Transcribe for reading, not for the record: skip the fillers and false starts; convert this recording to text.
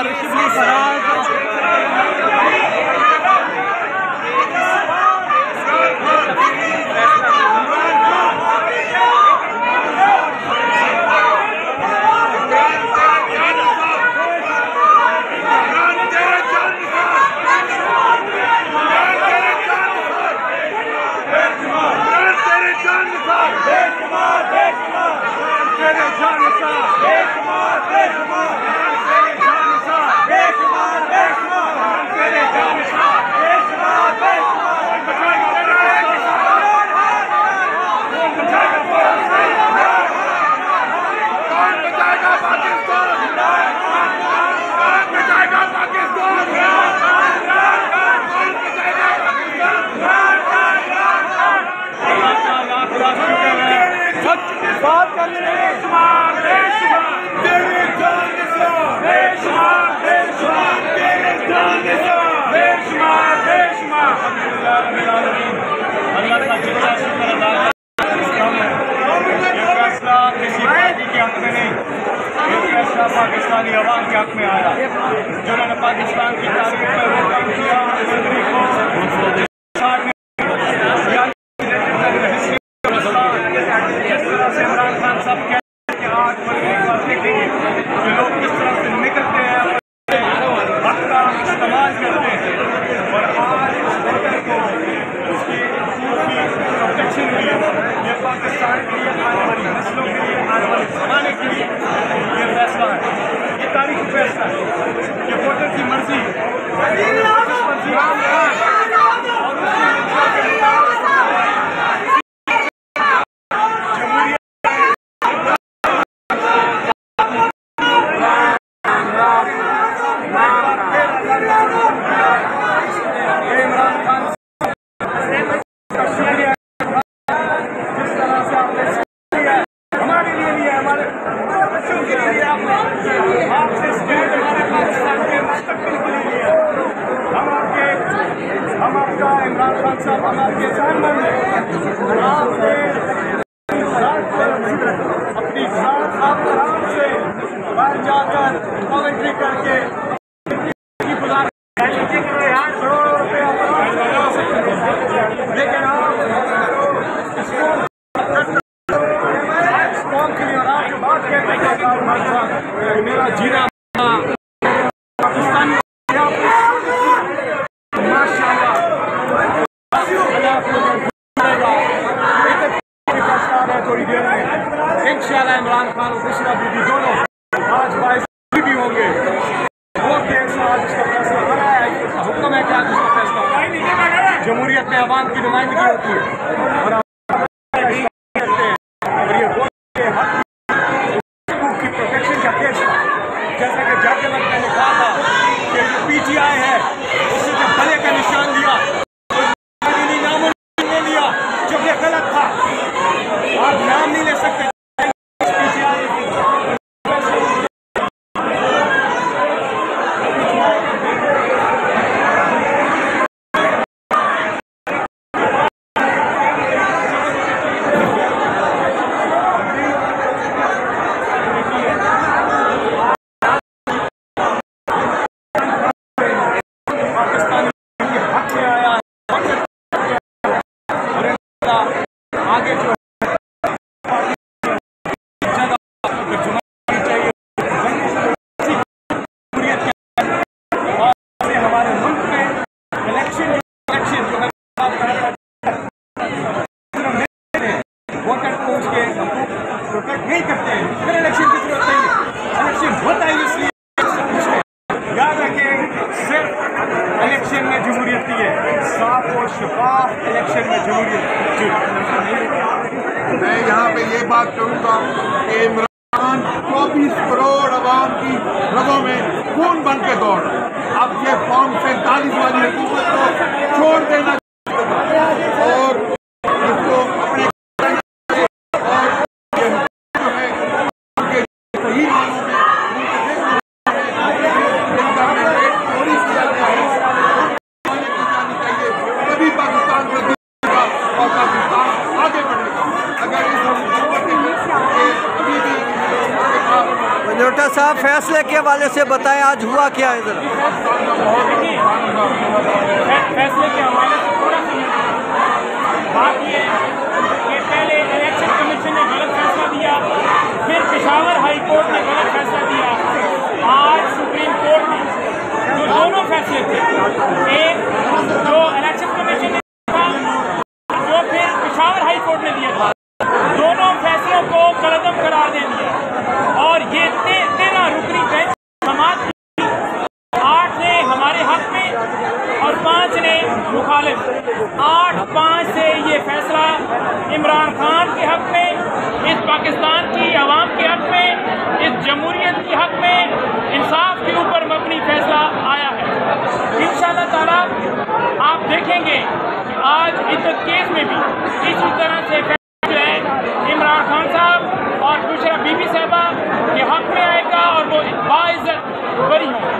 और शिबली फराज पाकिस्तानी अवाम के हक में आया, जिन्होंने पाकिस्तान की तारीख में वो काम किया। जिस तरह से इमरान खान साहब कहते हैं आज कि लोग किस तरह से निकलते हैं, हक का इस्तेमाल करते हैं, और आज इस वतन को उसकी प्रोटेक्शन के लिए, ये पाकिस्तान के लिए, आने वाली नस्लों के लिए, आने वाले जमाने के लिए ये फैसला है, ये तारीखी फैसला है, ये वोटर की मर्जी इमरान खान साहब हमारे प्रधानमंत्री अपनी साथ आप आराम से बाहर जाकर कमेंट्री करके करोड़ों रुपये लेकिन आप इसको के लिए और आप जो बात कहते हैं मेरा जीना पाकिस्तान थोड़ी देर में इंशाल्लाह इमरान खान और बुशरा बीबी दोनों आज बाइस भी होंगे। वो केस आज इसका फैसला बना है, हुक्म है कि आज इसका फैसला होगा। जमहूरियत में अवाम की नुमाइंदगी होती है और ये वोट के हक की प्रोटेक्शन का केस था। जैसा कि जज ने कहा था कि जो PTI है उससे जब गले का निशान दिया जो कि गलत था, आप नाम नहीं ले सकते। आगे जो हमारे मुल्क में इलेक्शन जो वोटर को उसके प्रोटेक्ट नहीं करते हैं, फिर इलेक्शन की जरूरत नहीं है। इलेक्शन होता है इसलिए याद रखें, सिर्फ इलेक्शन में जमहूरियत नहीं है, साफ और शफाफ इलेक्शन में जमहूरियत। मैं यहाँ पे ये बात करूँगा कि इमरान 24 करोड़ अवाम की रगों में खून बन के दौड़, अब ये फॉर्म 47 वाली हुकूमत को छोड़ देना और इसको अपने और ये जो है उनके सही मानों में जिनका मैंडेट चोरी किया गया है जानी चाहिए, तभी पाकिस्तान बदलेगा और पाकिस्तान आगे बढ़ेगा। अगर इस हुकूमत के अभी भी लोटा साहब, फैसले के हवाले से बताएं, आज हुआ क्या है इधर? फैसले के हवाले से थोड़ा सा बात ये है कि पहले इलेक्शन कमीशन ने गलत फैसला दिया, फिर पेशावर हाई कोर्ट ने गलत फैसला दिया, आज सुप्रीम कोर्ट ने जो दोनों फैसले थे, एक जो इलेक्शन कमीशन ने था, जो फिर पेशावर हाई कोर्ट ने दिया था, दोनों फैसलों को कलअदम करार दे दिया। और ये 13 रुकनी बेंच समाज 8 ने हमारे हक में और 5 ने मुखालिफ। 8-5 से ये फैसला इमरान खान के हक में, इस पाकिस्तान की आवाम के हक में, इस जमहूरियत के हक में, इंसाफ के ऊपर मबनी फैसला आया है। इंशाअल्लाह ताला आप देखेंगे कि आज इस केस में भी इसी तरह से जो है इमरान खान साहब और बुशरा बीबी साहबा के हक में आएगा और वो बाइज्जत बरी होंगे।